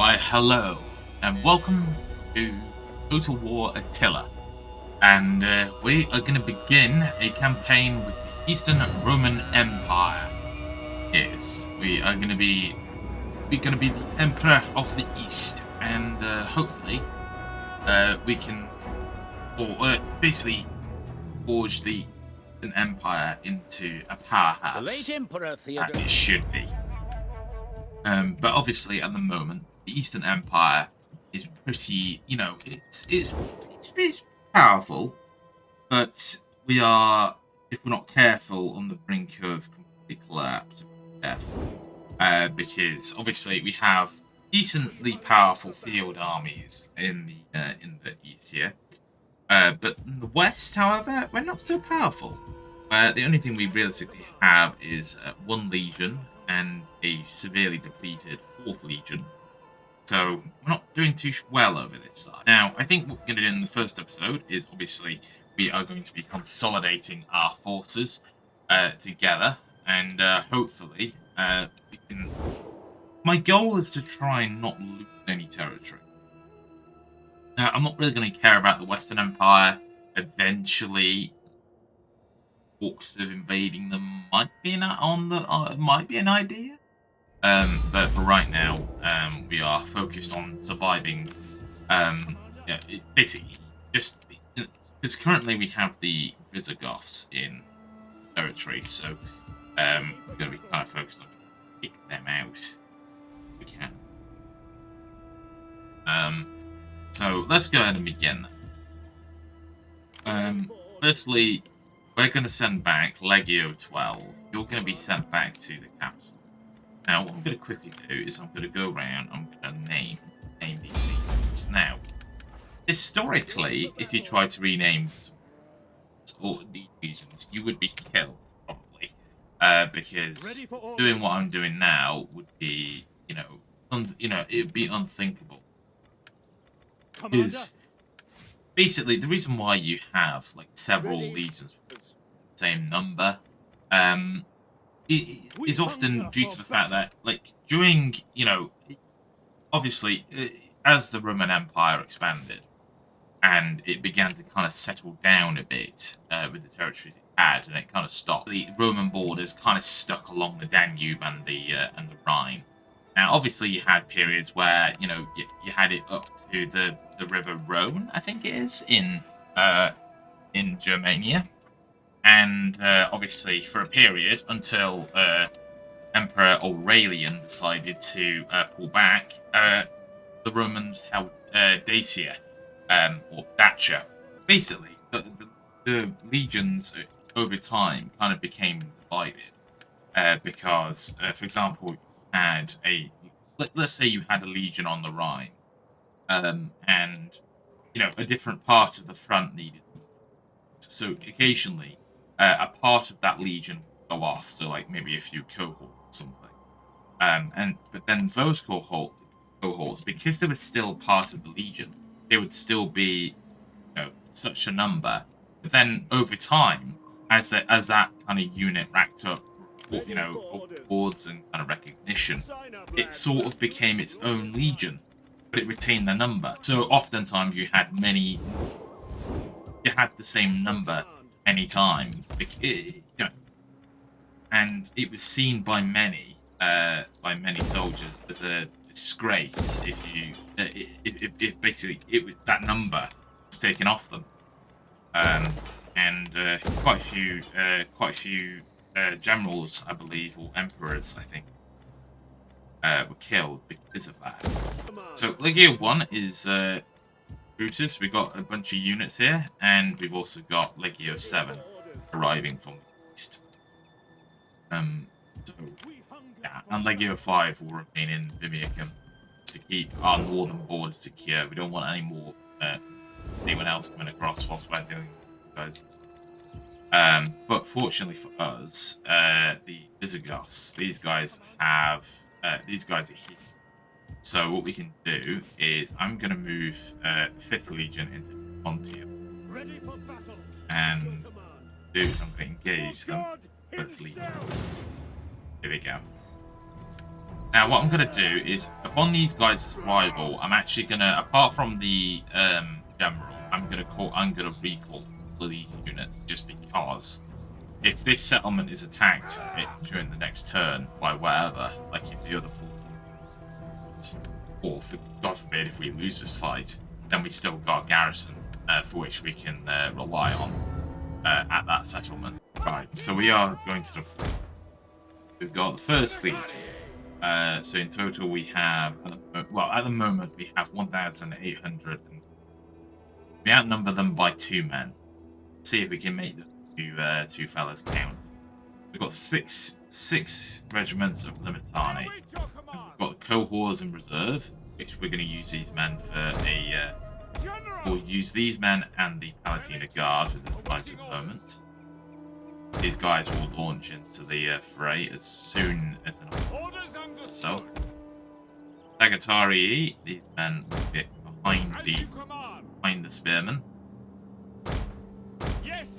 Why, hello, and welcome to Total War Attila. And we are going to begin a campaign with the Eastern Roman Empire. Yes, we're going to be the Emperor of the East, and hopefully we can, basically, forge the Eastern Empire into a powerhouse. The late Emperor Theodore. It should be. But obviously, at the moment, the Eastern Empire is pretty, it's powerful, but we are, if we're not careful, on the brink of complete collapse. Careful, because obviously we have decently powerful field armies in the east here, but in the west, however, we're not so powerful. The only thing we realistically have is one legion and a severely depleted 4th legion. So we're not doing too well over this side. Now, I think what we're going to do in the first episode is obviously we are going to be consolidating our forces together, and hopefully we can. My goal is to try and not lose any territory. Now, I'm not really going to care about the Western Empire. Eventually, talks of invading them might be an idea. But for right now, we are focused on surviving. Basically, just because currently we have the Visigoths in territory, so we're going to be kind of focused on kicking them out if we can. So let's go ahead and begin. Firstly, we're going to send back Legio 12. You're going to be sent back to the capital. Now, what I'm going to quickly do is I'm going to go around, I'm going to name these legions. Now, historically, if you try to rename all these legions, you would be killed, probably. Because doing what I'm doing now would be, it would be unthinkable. Because basically, the reason why you have like several legions for the same number, is often due to the fact that, like, during, obviously, as the Roman Empire expanded and it began to kind of settle down a bit with the territories it had, and it kind of stopped. The Roman borders kind of stuck along the Danube and the Rhine. Now, obviously, you had periods where you had it up to the River Rhone, I think it is, in Germania. And obviously, for a period until Emperor Aurelian decided to pull back, the Romans held Dacia, or Dacia. Basically, the legions over time kind of became divided because, for example, you had let's say you had a legion on the Rhine, and a different part of the front needed. So occasionally, a part of that legion would go off, so like maybe a few cohorts or something. But then those cohorts, because they were still part of the legion, they would still be, such a number. But then over time, as that kind of unit racked up, awards and kind of recognition, it sort of became its own legion, but it retained the number. So oftentimes you had the same number many times, and it was seen by many soldiers as a disgrace if basically that number was taken off them, and quite a few generals, I believe, or emperors, I think, were killed because of that. So Legio 1 is Brutus. We've got a bunch of units here, and we've also got Legio 7 arriving from the east. So, yeah, and Legio 5 will remain in Vimicium to keep our northern border secure. We don't want anyone else coming across whilst we're dealing with you guys. But fortunately for us, the Visigoths, these guys are here. So what we can do is I'm going to move the 5th Legion into Pontium. And do is I'm going to engage them. First Legion. Here we go. Now, what I'm going to do is, upon these guys' arrival, I'm actually going to, apart from the general, I'm going to recall all these units just because if this settlement is attacked during the next turn by whatever, like if the other four, or God forbid if we lose this fight, then we still got a garrison for which we can rely on at that settlement. Right, so we are going to. We've got the first legion. So in total we have, well, at the moment we have 1,800. We outnumber them by 2 men. Let's see if we can make the two fellas count. We've got six regiments of Limitani. We've got the cohorts in reserve, which we're going to use these men for a. We'll use these men and the Palatina Guard for this lighter moment. These guys will launch into the fray as soon as an opportunity itself. Sagatari, these men will get behind the spearmen,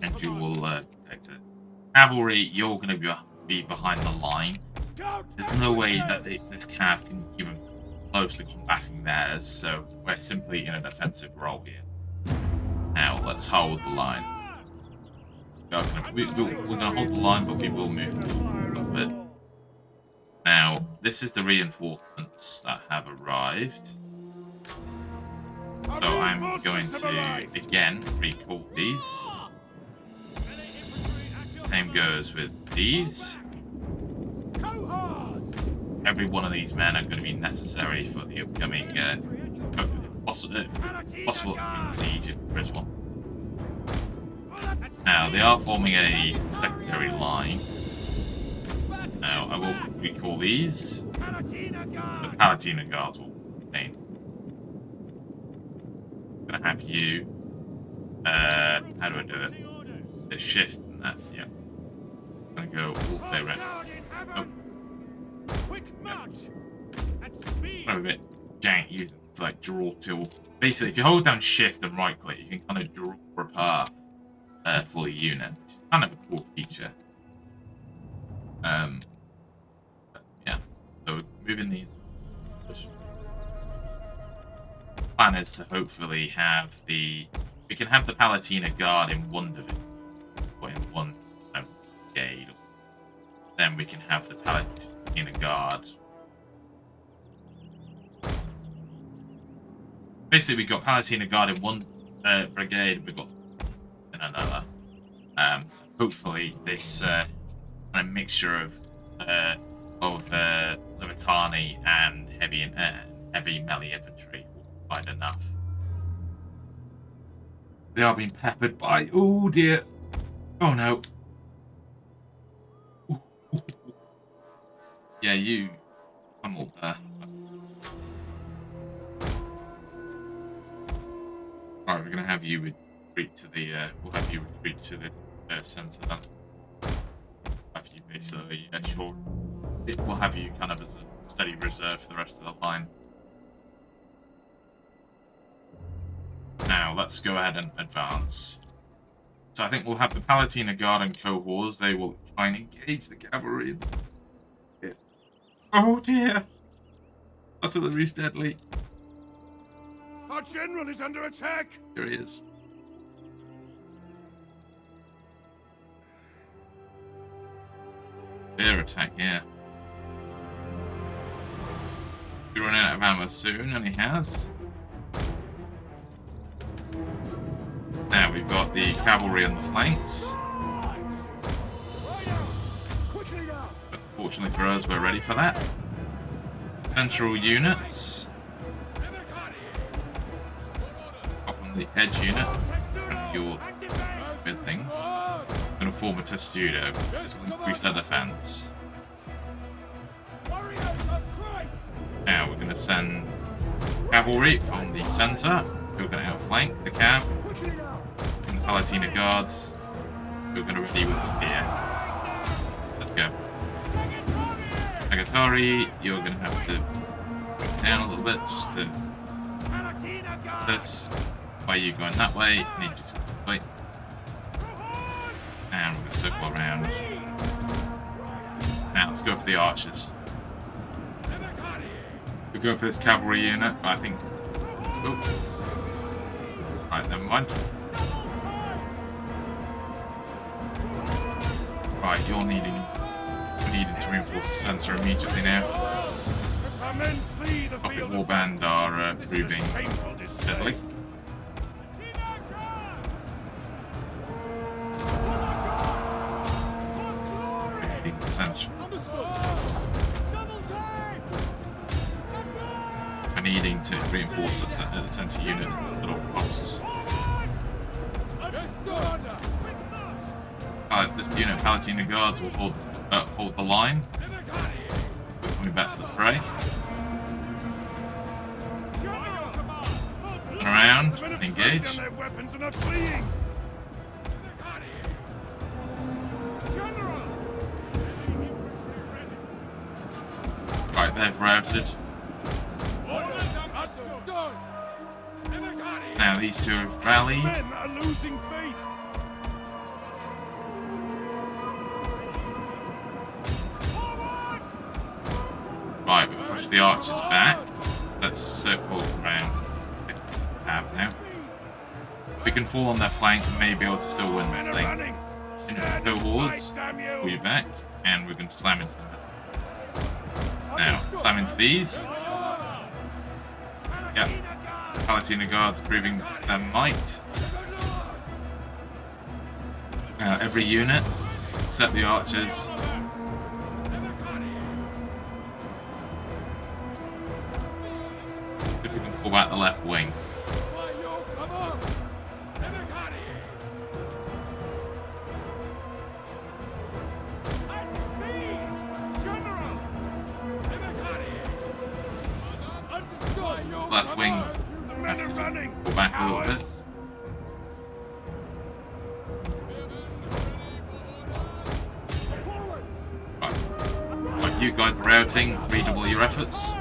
and you will protect it. Cavalry, you're going to be behind the line. There's no way that this cav can even come close to combating theirs, so we're simply in a defensive role here. Now let's hold the line. We're going to hold the line, but we will move forward a little bit. Now, this is the reinforcements that have arrived. So I'm going to, again, recall these. Same goes with these. Every one of these men are going to be necessary for the upcoming possible siege if there is one. Now, they are forming a secondary line. Now, I will recall these. The Palatina Guards will remain. I'm going to have you... how do I do it? The shift and that, yeah. I'm going to go all the way around. Oh. Yeah. I'm a bit jank using it's like draw tool. Basically, if you hold down shift and right click, you can kind of draw a path for the unit, which is kind of a cool feature. Yeah, so moving the plan is to hopefully have we can have the Palatina Guard in one division, or in one brigade, or something. Then we can have the Palatina Guard. Basically, we've got Palatina Guard in one brigade, we've got in another. Hopefully, this kind of mixture of Limitani and heavy melee infantry will provide enough. They are being peppered by. Oh dear! Oh no! Ooh, ooh, ooh. Yeah, you. I'm all there. Right, we're gonna have you retreat to the. We'll have you retreat to the centre then. Have you basically sure. We'll have you kind of as a steady reserve for the rest of the line. Now let's go ahead and advance. So I think we'll have the Palatina Guard and cohorts. They will try and engage the cavalry. Yeah. Oh dear! Artillery's deadly. Our general is under attack! Here he is. Air attack, yeah. He'll run out of ammo soon, and he has. Now we've got the cavalry on the flanks. But fortunately for us, we're ready for that. Central units. Off on the edge unit. And your good things. Going to form a testudo. This will increase their defense. Now we're going to send cavalry from the center, who are going to outflank the cav, and the Palatina Guards, who are going to ready with fear. Let's go. Agatari, you're going to have to go down a little bit just to this. Why are you going that way? I need you to wait. And we're going to circle around. Now let's go for the archers. We go for this cavalry unit, but I think. Oh. Right, never mind. Right, you're needing to reinforce the centre immediately now. Gothic Warband are proving deadly. Needing the centre. We're needing to reinforce the centre unit at all costs. This unit of Palatine Guards will hold the line. We're coming back to the fray. Turn around, engage. Right, they've routed. Now these two have rallied. Right, we push the archers back. Let's circle around. Have now. We can fall on their flank and may be able to still win this thing. No hordes, pull you back, and we're going to slam into them. Now, slam into these. Yep. Palatine Guards proving their might. Every unit, except the archers. We can pull back the left wing. Left wing has to pull back a little bit. Right, you guys are routing, redouble your efforts.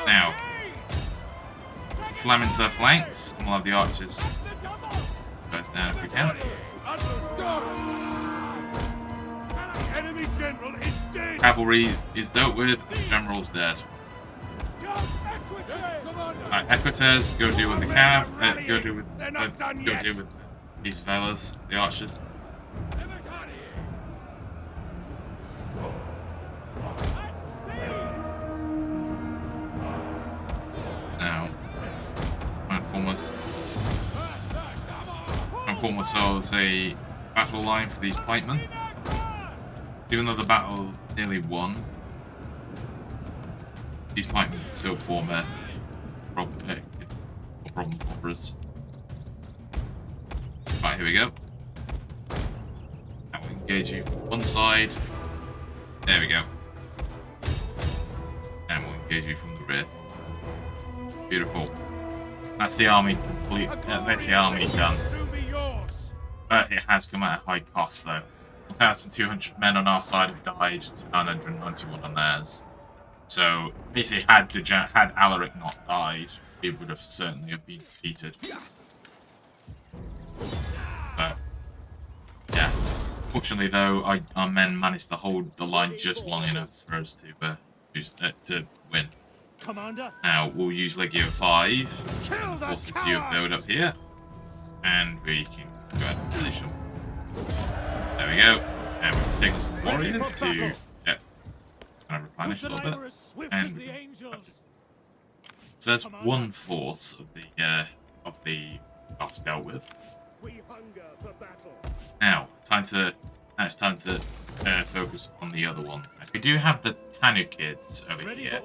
Now, slam into their flanks, and we'll have the archers goes down if we can. Cavalry is dealt with, general's dead. Alright, Equites, go deal with the cav, go deal with these fellas, the archers. Now, try and form ourselves a battle line for these pikemen. Even though the battle's nearly won, these pikemen can still form a problem for us. Right, here we go. Now we'll engage you from one side. There we go. And we'll engage you from the rear. Beautiful. That's the army complete. That's the army done. But it has come at a high cost, though. 1,200 men on our side have died to 991 on theirs. So basically, had Alaric not died, we would have certainly have been defeated. But yeah, fortunately though, our men managed to hold the line just long enough for us to win. Now we'll use Legio 5 and the forces to build up here, and we can go ahead and finish them. There we go. And we can take some warriors to kind of replenish a little bit. And that's it. So that's one force of the boss dealt with. Now it's time to focus on the other one. We do have the Tanu kids over here.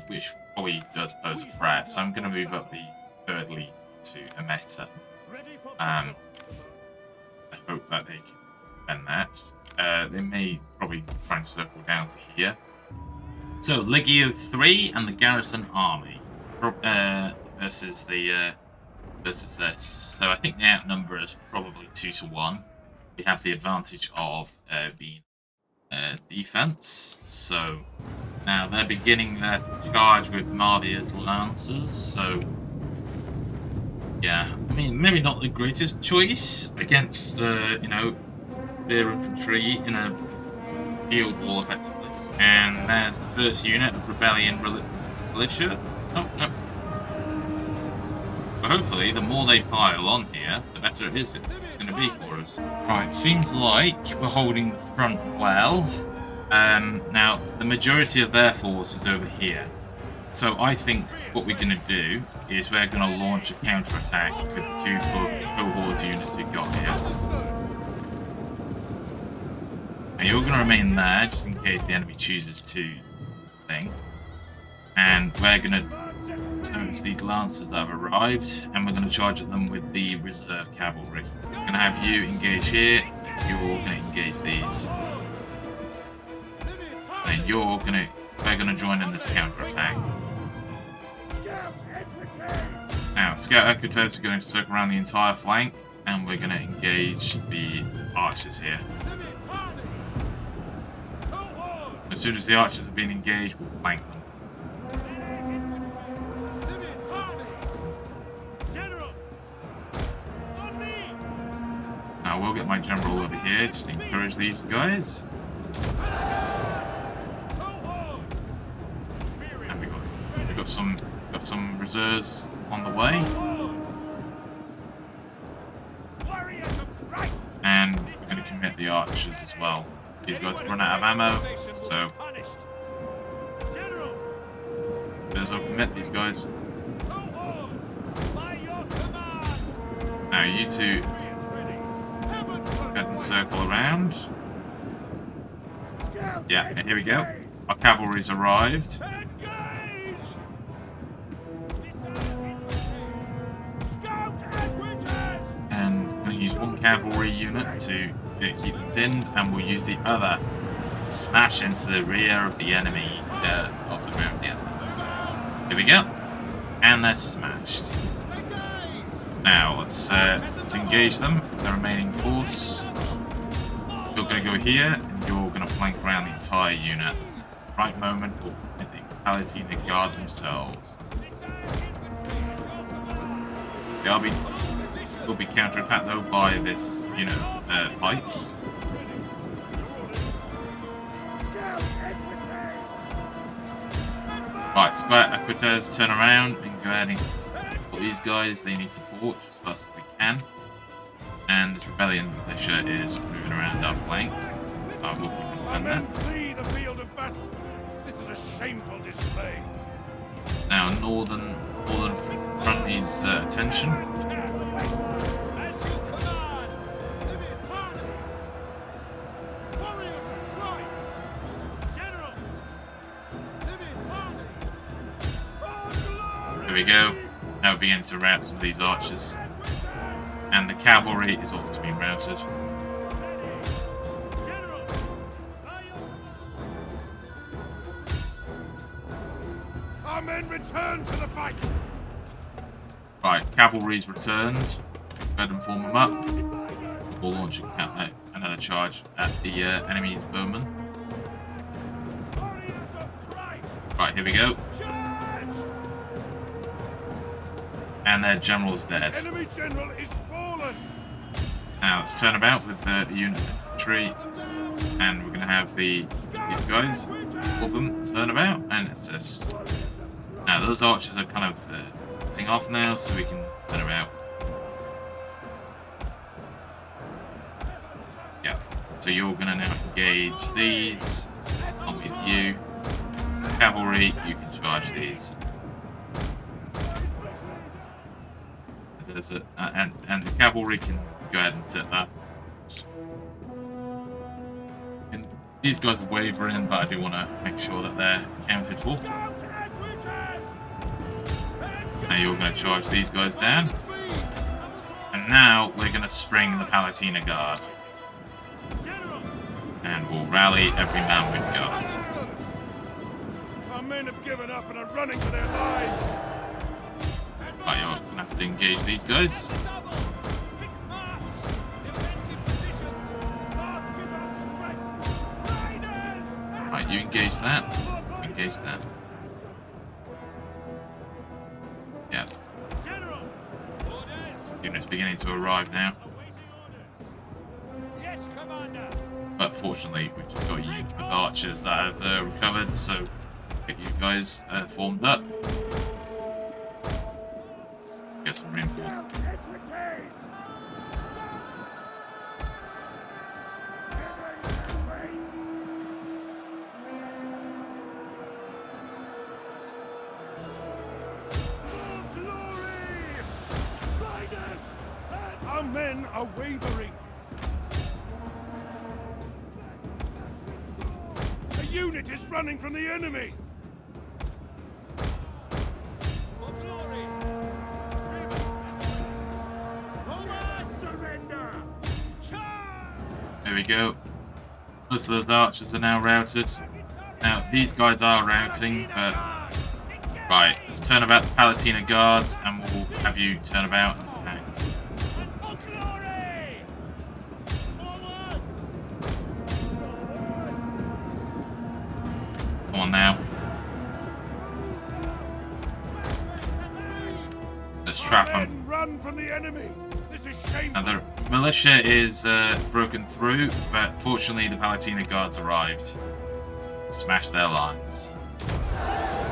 Which probably does pose a threat. So I'm gonna move up the third lead to a meta. I hope that they can defend that. They may probably try and circle down to here. So Legio 3 and the Garrison Army versus this. So I think the outnumber is probably 2 to 1. We have the advantage of being defense. So now they're beginning their charge with Marvia's Lancers. So yeah, I mean, maybe not the greatest choice against, their infantry in a field wall, effectively. And there's the first unit of Rebellion Militia. Oh, no. But hopefully, the more they pile on here, the better it's going to be for us. Right, seems like we're holding the front well. Now, the majority of their force is over here. So I think what we're going to do is we're going to launch a counter-attack with the two cohorts units we've got here. Now you're going to remain there just in case the enemy chooses to thing. And we're going to notice these lancers that have arrived, and we're going to charge at them with the reserve cavalry. We're going to have you engage here, you're going to engage these. And we're going to join in this counter-attack. Now, Scout Equites are going to circle around the entire flank, and we're going to engage the archers here. As soon as the archers have been engaged, we'll flank them. Now, we'll get my general over here, just to encourage these guys. And we've got some reserves on the way. And we're going to commit the archers as well. These guys have run out of ammo, so I'll commit these guys. Now you two go ahead and circle around. Yeah, here we go. Our cavalry's arrived. And we're going to use one cavalry unit to keep them pinned, and we'll use the other to smash into the rear of the enemy of the room here. Here we go. And they're smashed. Now let's engage them, the remaining force. You're going to go here, and you're going to flank around the entire unit. Right moment, we'll hit the Palatina Guard themselves. Will be counter-attacked though by this, pipes. Right, Square Equites turn around and go ahead and put these guys. They need support as fast as they can. And this Rebellion militia is moving around our flank. I will keep them there. Flee the field of battle. This is a shameful display. Now, northern front needs attention. As you command, warriors of Christ, General, There we go. Now we're beginning to rout some of these archers. And the cavalry is also being routed. Our men return to the fight. Right, cavalry's returned. Go ahead and form them up. We'll launch another charge at the enemy's bowmen. Right, here we go. And their general's dead. Enemy general is fallen. Now let's turn about with the unit of infantry, and we're going to have these guys, all of them, turn about and assist. Now those archers are kind of cutting off now, so we can turn about. Yeah, so you're going to now engage these. I'll with you. Cavalry, you can charge these. There's and the cavalry can go ahead and set that. And these guys are wavering, but I do want to make sure that they're accounted for. Now you're going to charge these guys down. And now we're going to spring the Palatina Guard. And we'll rally every man we've got. Our men have given up and are running for their lives. Right, you're going to have to engage these guys. Right, you engage that. Engage that. Yeah. Unit's beginning to arrive now. Yes, Commander. unfortunately, we've just got you with archers that have recovered, so get you guys formed up. Get some reinforcements. Our men are wavering. A unit is running from the enemy. For glory! Surrender! There we go. Most of those archers are now routed. Now, these guys are routing, but... Right, let's turn about the Palatina guards, and we'll have you turn about and attack. Come on now. Let's trap them. Run from the enemy. This is shameful. Now, the militia is broken through, but fortunately the Palatina guards arrived. Smashed their lines.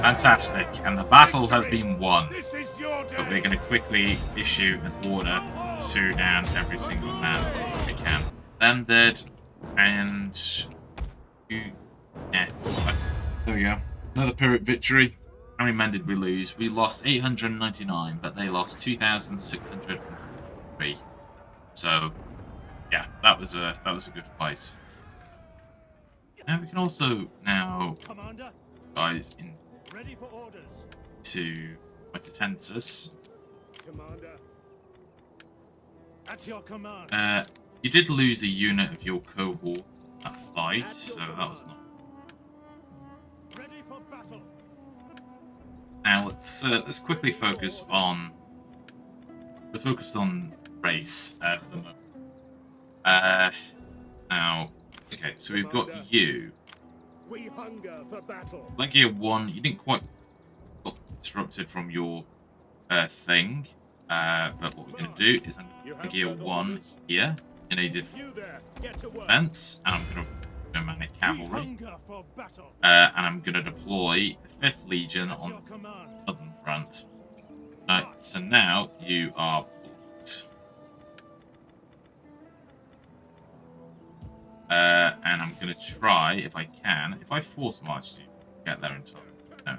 Fantastic, and the battle has been won. But we're going to quickly issue an order to pursue down every single man we can. Them dead, and you. Yeah, there we go. Another Pyrrhic victory. How many men did we lose? We lost 899, but they lost 2,603. So, yeah, that was a good fight. And we can also now, guys, Ready for orders. To Metatensis. Commander. At your command. You did lose a unit of your cohort that fight, so that was not. Ready for battle. Now let's quickly focus on. Let's focus on race for the moment. Now, okay, so we've got you. We hunger for battle. Legio 1, you didn't quite got disrupted from your thing, but what we're going to do is I'm going to Legio 1 here in a defense, and I'm going to Germanic cavalry, and I'm going to deploy the 5th Legion on the southern front. So now you are blocked. And I'm going to try, if I can, if I force march to get there in time.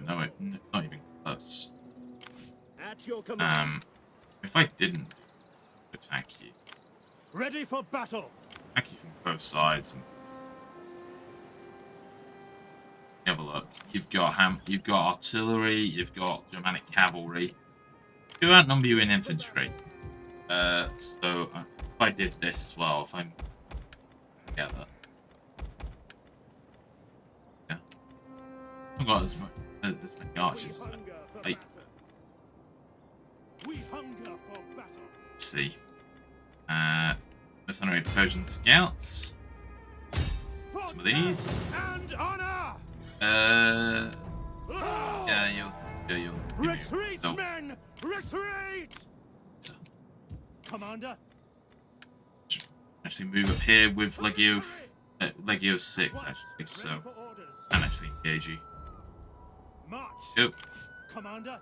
No, not even close. At your command. If I didn't attack you. Ready for battle. Attack you from both sides. Have a look. You've got artillery, you've got Germanic cavalry. Who outnumber you in infantry? So if I did this as well, if I'm together. Yeah. I've got as many archers. Like, we hunger for battle. let's see. Mercenary Persian scouts. Some of these. And honor. Yeah, you'll retreat, men! Retreat! So, Commander. actually move up here with Legio 6 actually, so and actually engage you. March. Go. Commander.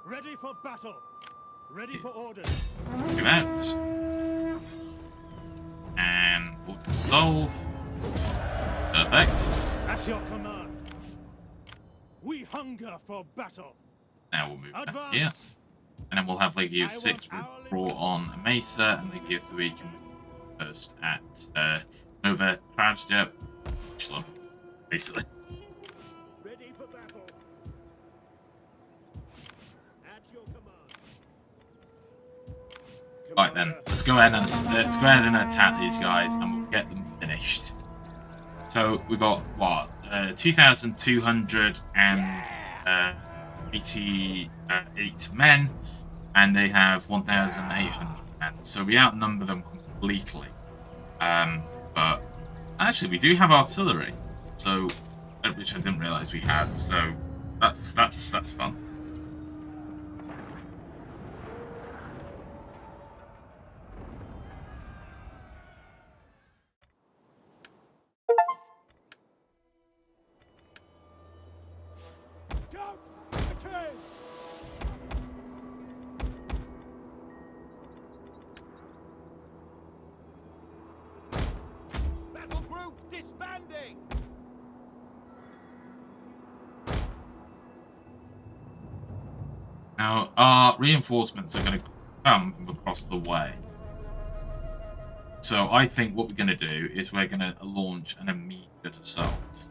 Ready for battle. Ready for orders. Go out. And we'll resolve. Perfect. At your command. We hunger for battle. Now we'll move back here. And then we'll have Legio 6 brought on Mesa, and Legio 3 can post at Nova Tragedia, Jerusalem, basically. Ready for battle. At your command. Right then, let's go ahead and attack these guys, and we'll get them finished. So we got what 2,288 men, and they have 1,800 men. So we outnumber them completely. But actually, we do have artillery, so which I didn't realise we had. So that's fun. Expanding. Now, our reinforcements are going to come from across the way. So I think what we're going to do is we're going to launch an immediate assault.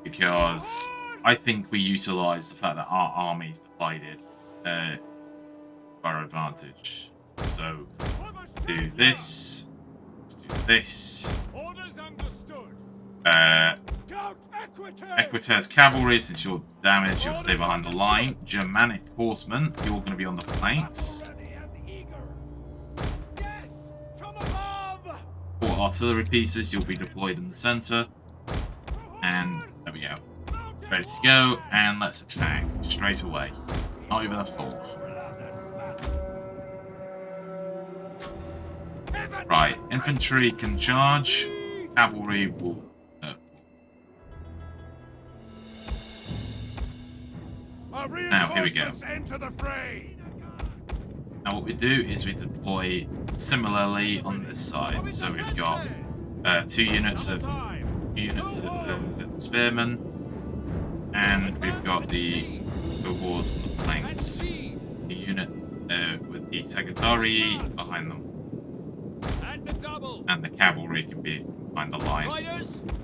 Because I think we utilise the fact that our army is divided to our advantage. So, do this. Let's do this. Orders understood. Scout Equites cavalry, since you're damaged, you'll stay behind the line. Germanic horsemen, you're going to be on the flanks. For artillery pieces, you'll be deployed in the centre. And there we go. Ready to go, and let's attack straight away. Not even a thought. Right, infantry can charge. Cavalry will. Now, here we go. Now, what we do is we deploy similarly on this side. So we've got 2 units of spearmen, and we've got the cohorts on the flanks. The unit with the Segatari behind them, and the cavalry can be behind the line,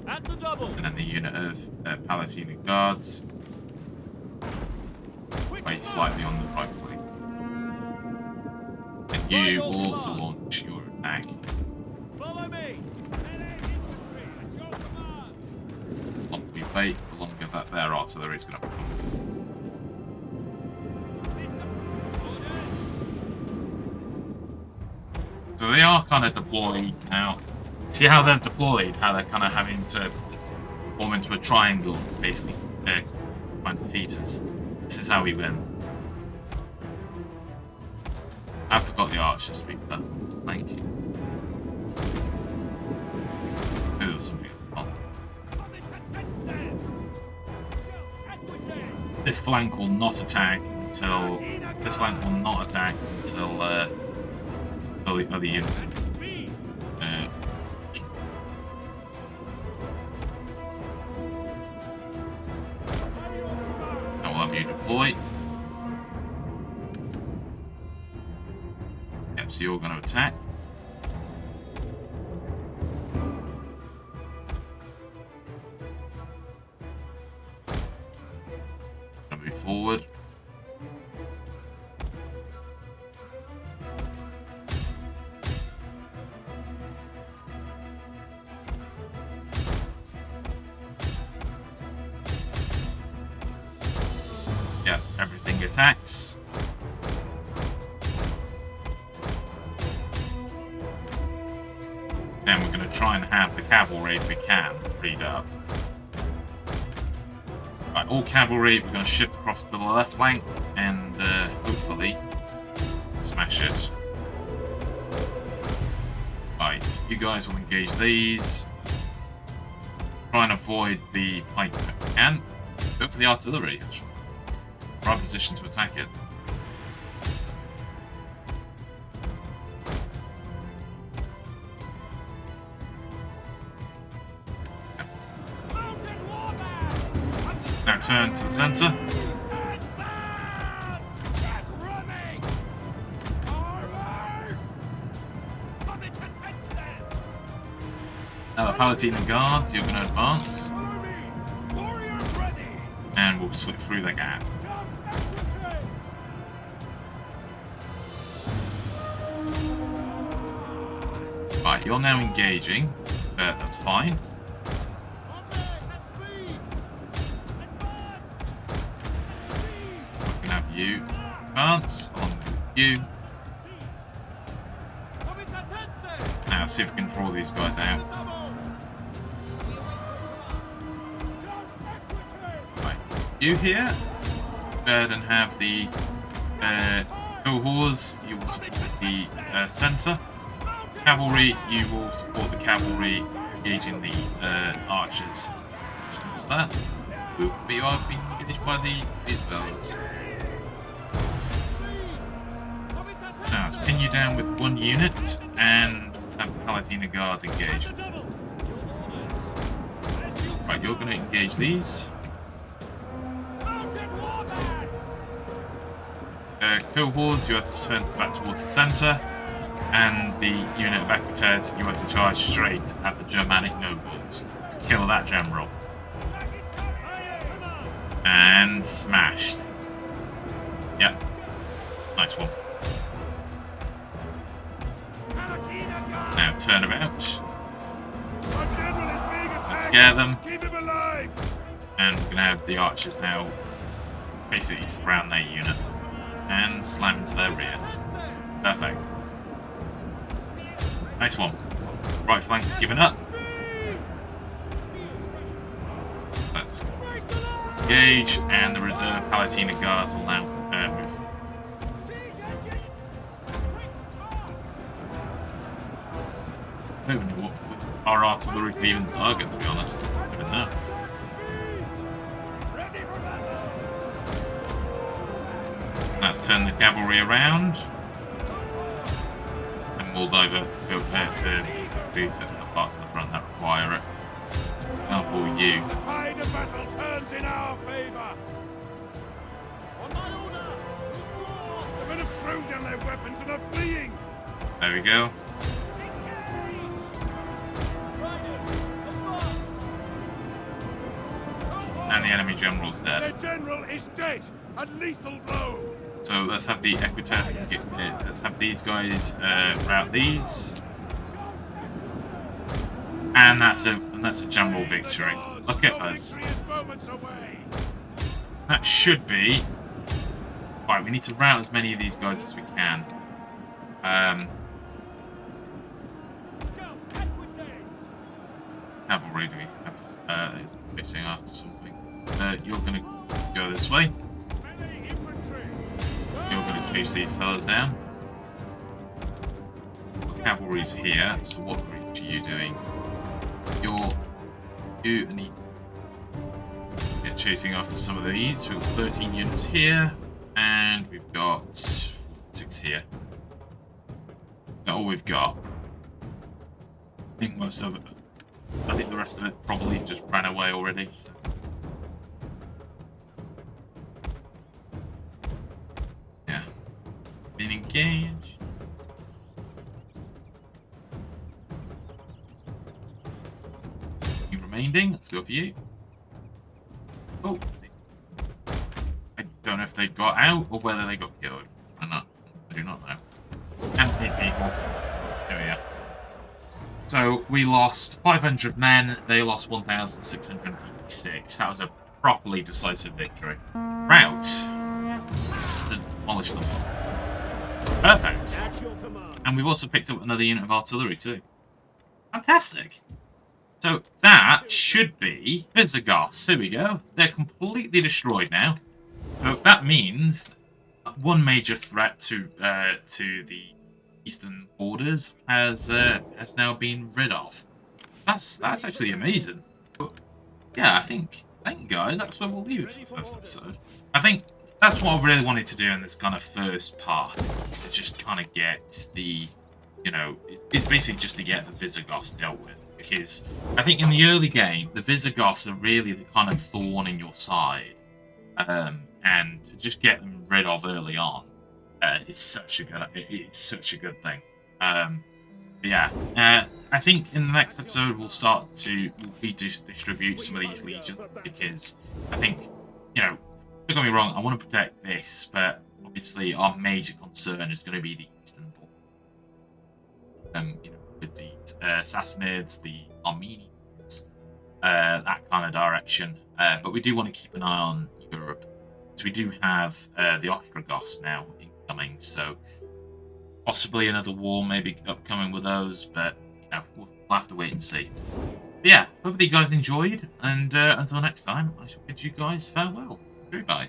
and then the unit of Palatine guards way slightly on the right flank. And you will also launch your attack. Follow me. Infantry, at your command. The longer we wait, the longer that their artillery is going to come. So they are kind of deployed now. See how they're deployed? How they're kind of having to form into a triangle, basically, find defeaters. This is how we win. I forgot the archers to be fair. Like, maybe there was something else. This flank will not attack until the other units. I will have you deploy. Yep, so you're going to attack. Gonna move forward. Yeah, everything attacks. And we're going to try and have the cavalry, if we can, freed up. Right, all cavalry, we're going to shift across to the left flank and hopefully smash it. Right, you guys will engage these. Try and avoid the pike if we can. Go for the artillery, actually. Right position to attack it. Now turn to the centre. Now the Palatine guards, you're going to advance. And we'll slip through the gap. Right, you're now engaging. That's fine. We can have you advance along with you. Now see if we can draw these guys out. Right, you here. Then have the cohorts. You will support the centre. Cavalry, you will support the cavalry, engaging the archers. Since that, we are being engaged by these fellas. Now, to pin you down with 1 unit and have the Palatine guards engage. you're going to engage these. Cohorts, you have to turn back towards the centre. And the unit of Equites, you have to charge straight at the Germanic nobles to kill that general. And smashed. Yep. Nice one. Now turn about. Let's scare them. And we're going to have the archers now basically surround their unit and slam into their rear. Perfect. Nice one. Right flank is given up. Let's engage, and the reserve Palatina guards will now move. I don't even know what our artillery could even target, to be honest. I don't even know. Let's turn the cavalry around. And we'll divert to the parts of the front that require it. For example, you. The tide of battle turns in our favour. The men have thrown down their weapons and are fleeing. There we go. And the enemy general's dead. Their general is dead. A lethal blow. So let's have the Equites. Let's have these guys rout these. And that's a general victory. Look at us. That should be. Right, we need to rout as many of these guys as we can. Cavalry, do we have? Is fixing after something. You're gonna go this way. You're gonna chase these fellas down. The cavalry's here, so what are you doing? You need to get chasing after some of these. We've got 13 units here, and we've got 6 here. Is that all we've got? I think most of it. I think the rest of it probably just ran away already. So. Yeah. Been engaged. You remaining. Let's go for you. Oh. I don't know if they got out or whether they got killed. I do not know. And people. There we are. So we lost 500 men, they lost 1,656. That was a properly decisive victory. Rout. Just to demolish them. Perfect. And we've also picked up another unit of artillery too. Fantastic. So that should be Visigoths. Here we go. They're completely destroyed now. So that means one major threat to the eastern borders has now been rid of. That's actually amazing. But yeah, I think guys, that's where we'll leave it for the first episode. I think that's what I really wanted to do in this kind of first part, is to just kind of get the, it's basically just to get the Visigoths dealt with, because I think in the early game the Visigoths are really the kind of thorn in your side, and to just get them rid of early on. It's such a good thing. Yeah, I think in the next episode we'll distribute some of these legions, because I think, don't get me wrong, I want to protect this, but obviously our major concern is going to be the eastern border. With the Sassanids, the Armenians, that kind of direction. But we do want to keep an eye on Europe. So we do have the Ostrogoths now incoming, so possibly another war maybe upcoming with those, but we'll have to wait and see. But yeah, hopefully you guys enjoyed, and until next time, I shall bid you guys farewell. Goodbye.